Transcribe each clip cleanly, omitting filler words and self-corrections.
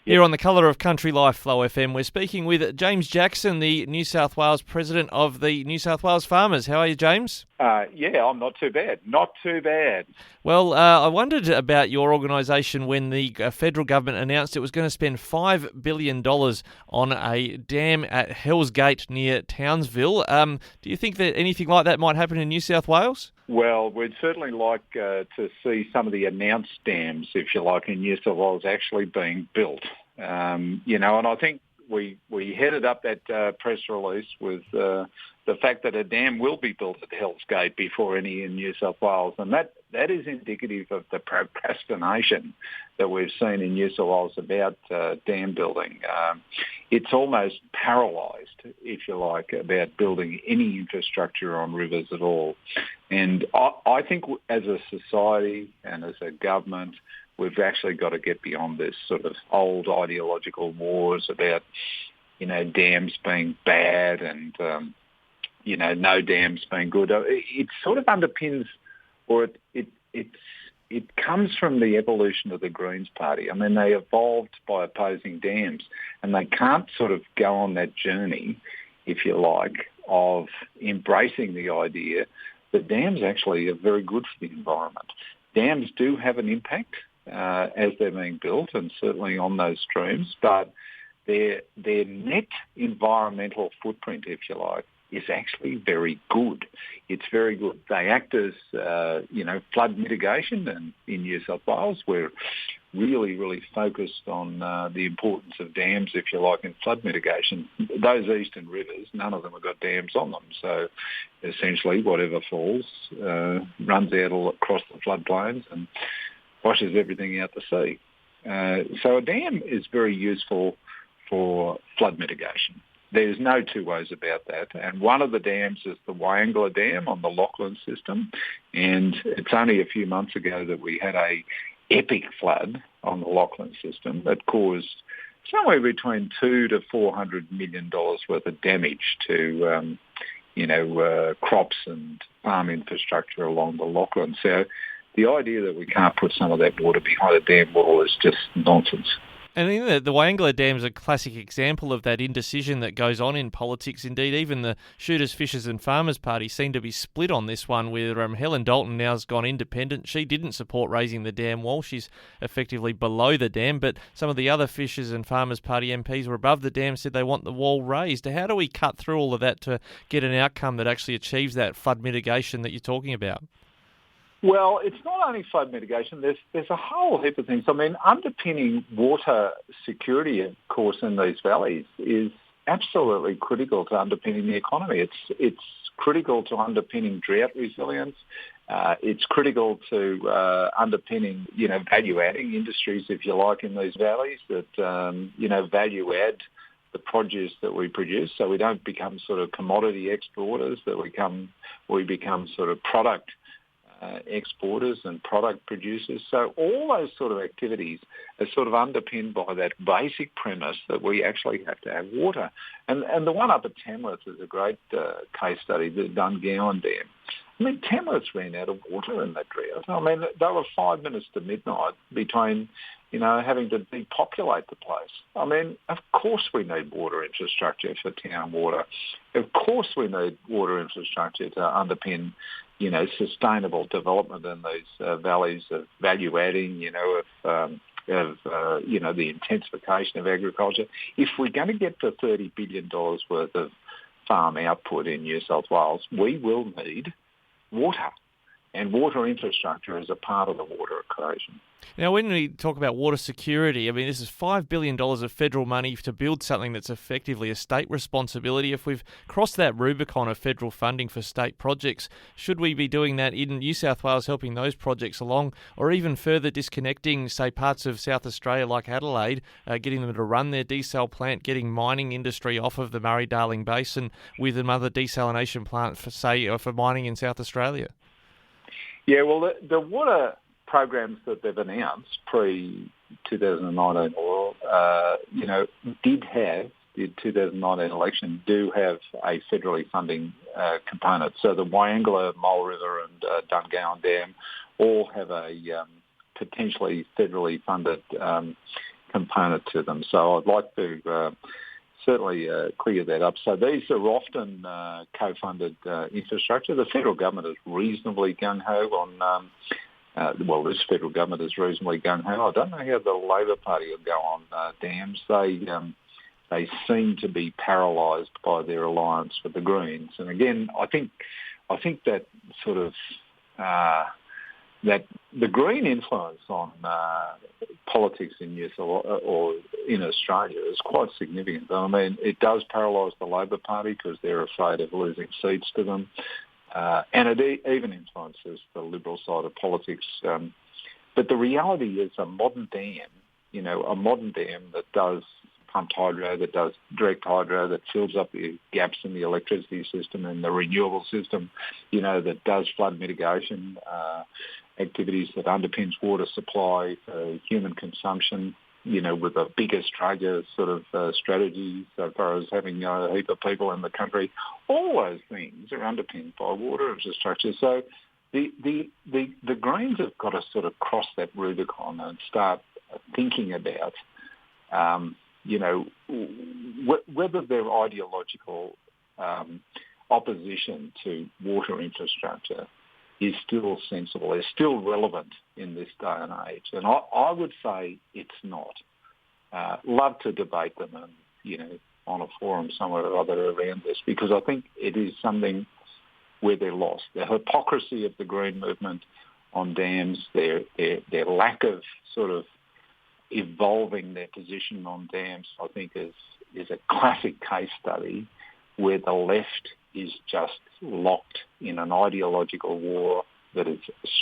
Here on the Colour of Country Life, Flow FM, we're speaking with James Jackson, the New South Wales President of the New South Wales Farmers. How are you, James? Yeah, I'm not too bad. Not too bad. Well, I wondered about your organisation when the federal government announced it was going to spend $5 billion on a dam at Hells Gate near Townsville. Do you think that anything like that might happen in New South Wales? Well, we'd certainly like to see some of the announced dams, if you like, in New South Wales actually being built. And I think we headed up that press release with the fact that a dam will be built at Hells Gate before any in New South Wales. And that is indicative of the procrastination that we've seen in New South Wales about dam building. It's almost paralysed, if you like, about building any infrastructure on rivers at all. And I think as a society and as a government, we've actually got to get beyond this sort of old ideological wars about, dams being bad and, no dams being good. It sort of underpins, or it comes from the evolution of the Greens Party. I mean, they evolved by opposing dams, and they can't sort of go on that journey, if you like, of embracing the idea that dams actually are very good for the environment. Dams do have an impact as they're being built, and certainly on those streams, but their net environmental footprint, if you like, is actually very good. It's very good. They act as, flood mitigation, and in New South Wales, we're really, really focused on the importance of dams, if you like, in flood mitigation. Those eastern rivers, none of them have got dams on them, so essentially whatever falls runs out all across the floodplains and washes everything out to sea. So a dam is very useful for flood mitigation. There's no two ways about that. And one of the dams is the Wyangala Dam on the Lachlan system. And it's only a few months ago that we had a epic flood on the Lachlan system that caused somewhere between $200 to $400 million worth of damage to, crops and farm infrastructure along the Lachlan. So the idea that we can't put some of that water behind a dam wall is just nonsense. And the Wyangala Dam is a classic example of that indecision that goes on in politics. Indeed, even the Shooters, Fishers and Farmers Party seem to be split on this one, where Helen Dalton now has gone independent. She didn't support raising the dam wall. She's effectively below the dam, but some of the other Fishers and Farmers Party MPs were above the dam, said they want the wall raised. How do we cut through all of that to get an outcome that actually achieves that flood mitigation that you're talking about? Well, it's not only flood mitigation. There's a whole heap of things. I mean, underpinning water security, of course, in these valleys is absolutely critical to underpinning the economy. It's critical to underpinning drought resilience. It's critical to underpinning, value-adding industries, if you like, in these valleys that, value add the produce that we produce, so we don't become sort of commodity exporters, that we become sort of product exporters and product producers. So all those sort of activities are sort of underpinned by that basic premise that we actually have to have water. And the one up at Tamworth is a great case study, the Dungowan Dam. I mean, Tamworth's ran out of water in that drought. I mean, they were 5 minutes to midnight between, having to depopulate the place. I mean, of course we need water infrastructure for town water. Of course we need water infrastructure to underpin, sustainable development in these valleys of value adding, the intensification of agriculture. If we're going to get to $30 billion worth of farm output in New South Wales, we will need water. And water infrastructure is a part of the water equation. Now, when we talk about water security, I mean, this is $5 billion of federal money to build something that's effectively a state responsibility. If we've crossed that Rubicon of federal funding for state projects, should we be doing that in New South Wales, helping those projects along, or even further disconnecting, say, parts of South Australia like Adelaide, getting them to run their desal plant, getting mining industry off of the Murray Darling Basin with another desalination plant, for mining in South Australia? Yeah, well, the water programs that they've announced pre-2019 oil, the 2019 election do have a federally funding component. So the Wyangala, Mole River and Dungowan Dam all have a potentially federally funded component to them. So I'd like to certainly clear that up. So these are often co-funded infrastructure. The federal government is reasonably gung-ho on, this federal government is reasonably gung-ho. I don't know how the Labor Party will go on dams. They seem to be paralysed by their alliance with the Greens. And again, I think that sort of that the Green influence on politics in or in Australia is quite significant. I mean, it does paralyse the Labor Party because they're afraid of losing seats to them, and it even influences the Liberal side of politics. But the reality is a modern dam that does pumped hydro, that does direct hydro, that fills up the gaps in the electricity system and the renewable system, that does flood mitigation activities, that underpins water supply for human consumption, with a big Australia sort of strategy so far as having a heap of people in the country. All those things are underpinned by water infrastructure. So the Greens have got to sort of cross that Rubicon and start thinking about whether their ideological opposition to water infrastructure is still sensible, is still relevant in this day and age. And I would say it's not. Love to debate them and, on a forum somewhere or other around this, because I think it is something where they're lost. The hypocrisy of the Green movement on dams, their lack of sort of evolving their position on dams, I think is a classic case study where the left is just locked in an ideological war that is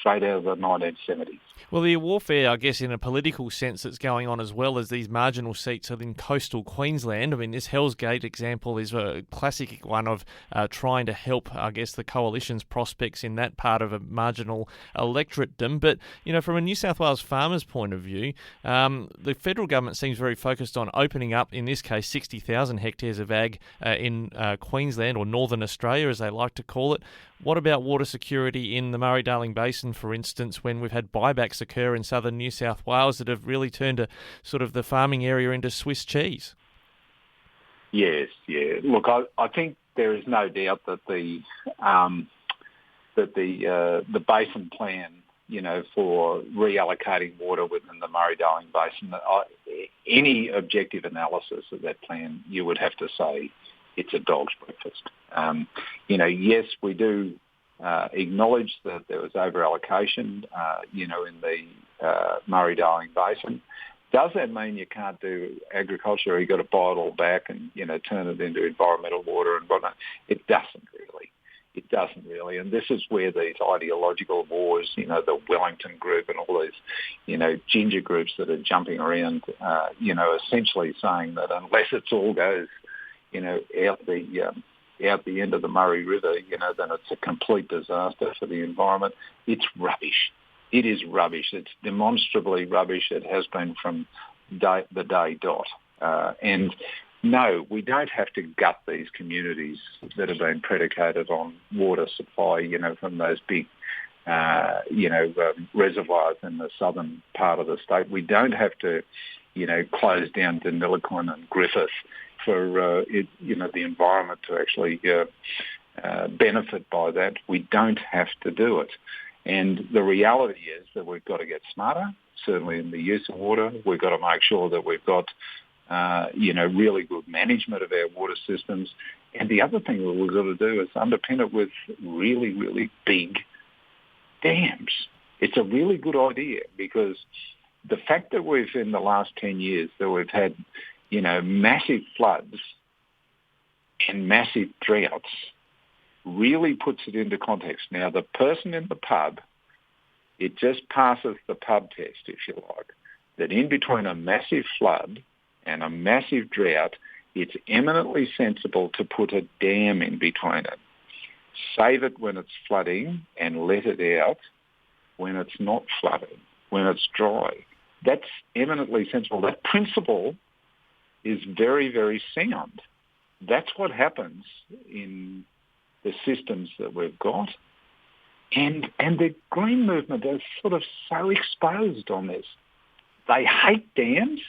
straight out of the 1970s. Well, the warfare, I guess, in a political sense that's going on as well as these marginal seats in coastal Queensland. I mean, this Hells Gate example is a classic one of trying to help, I guess, the coalition's prospects in that part of a marginal electoratedom. But, from a New South Wales farmer's point of view, the federal government seems very focused on opening up, in this case, 60,000 hectares of ag in Queensland, or Northern Australia, as they like to call it. What about water security in the Murray Darling Basin, for instance, when we've had buybacks occur in southern New South Wales that have really turned sort of the farming area into Swiss cheese? Yes, yeah. Look, I think there is no doubt that the basin plan, for reallocating water within the Murray Darling Basin, any objective analysis of that plan, you would have to say it's a dog's breakfast. Yes, we do acknowledge that there was over-allocation, in the Murray Darling Basin. Does that mean you can't do agriculture, or you've got to buy it all back and, turn it into environmental water and whatnot? It doesn't really. It doesn't really. And this is where these ideological wars, the Wellington group and all these, ginger groups that are jumping around, essentially saying that unless it all goes out the end of the Murray River, then it's a complete disaster for the environment. It's rubbish. It is rubbish. It's demonstrably rubbish. It has been from the day dot. And no, we don't have to gut these communities that have been predicated on water supply, from those big, reservoirs in the southern part of the state. We don't have to, close down Deniliquin and Griffith for the environment to actually benefit by that. We don't have to do it. And the reality is that we've got to get smarter, certainly in the use of water. We've got to make sure that we've got, really good management of our water systems. And the other thing that we've got to do is underpin it with really, really big dams. It's a really good idea, because the fact that we've, in the last 10 years, that we've had massive floods and massive droughts really puts it into context. Now, the person in the pub, it just passes the pub test, if you like, that in between a massive flood and a massive drought, it's eminently sensible to put a dam in between it. Save it when it's flooding and let it out when it's not flooding, when it's dry. That's eminently sensible. That principle is very, very sound. That's what happens in the systems that we've got. And the Green movement is sort of so exposed on this. They hate dams.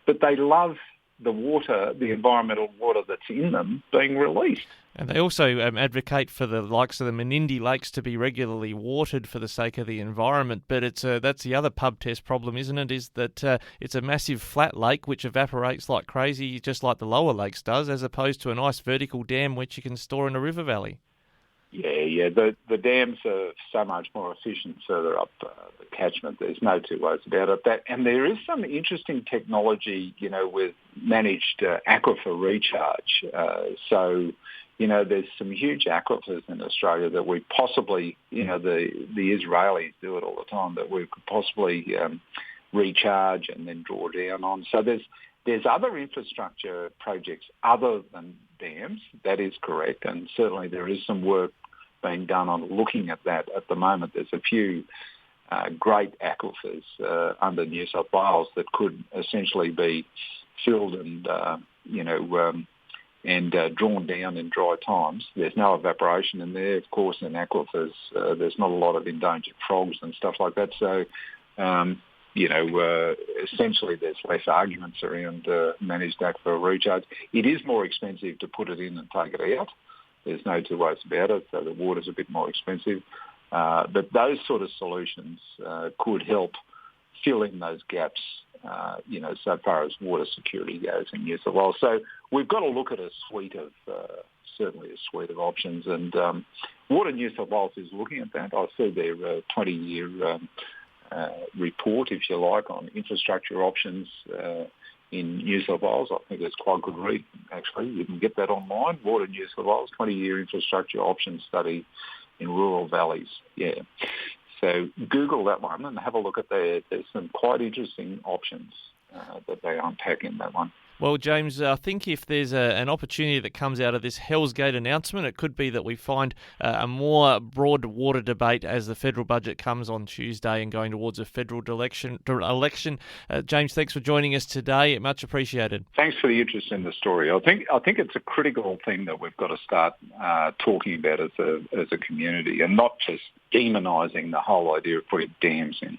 but they love the water, the environmental water that's in them, being released. And they also advocate for the likes of the Menindee lakes to be regularly watered for the sake of the environment. But that's the other pub test problem, isn't it? Is that it's a massive flat lake which evaporates like crazy, just like the lower lakes does, as opposed to a nice vertical dam which you can store in a river valley. Yeah. The dams are so much more efficient further up the catchment. There's no two ways about it. And there is some interesting technology, with managed aquifer recharge. So, there's some huge aquifers in Australia that we possibly, the Israelis do it all the time, that we could possibly recharge and then draw down on. So there's other infrastructure projects other than dams. That is correct, and certainly there is some work being done on looking at that at the moment. There's a few great aquifers under New South Wales that could essentially be filled and drawn down in dry times. There's no evaporation in there, of course, in aquifers. There's not a lot of endangered frogs and stuff like that. So, essentially there's less arguments around managed aquifer recharge. It is more expensive to put it in and take it out. There's no two ways about it. So the water's a bit more expensive. But those sort of solutions could help fill in those gaps, so far as water security goes in New South Wales. So we've got to look at certainly a suite of options. And Water New South Wales is looking at that. I see their 20-year report, if you like, on infrastructure options in New South Wales. I think it's quite a good read, actually. You can get that online, Water New South Wales, 20-year infrastructure options study in rural valleys. Yeah. So Google that one and have a look at there's some quite interesting options that they unpack in that one. Well, James, I think if there's an opportunity that comes out of this Hells Gate announcement, it could be that we find a more broad water debate as the federal budget comes on Tuesday and going towards a federal election. James, thanks for joining us today. Much appreciated. Thanks for the interest in the story. I think it's a critical thing that we've got to start talking about as a community, and not just demonising the whole idea of putting dams in.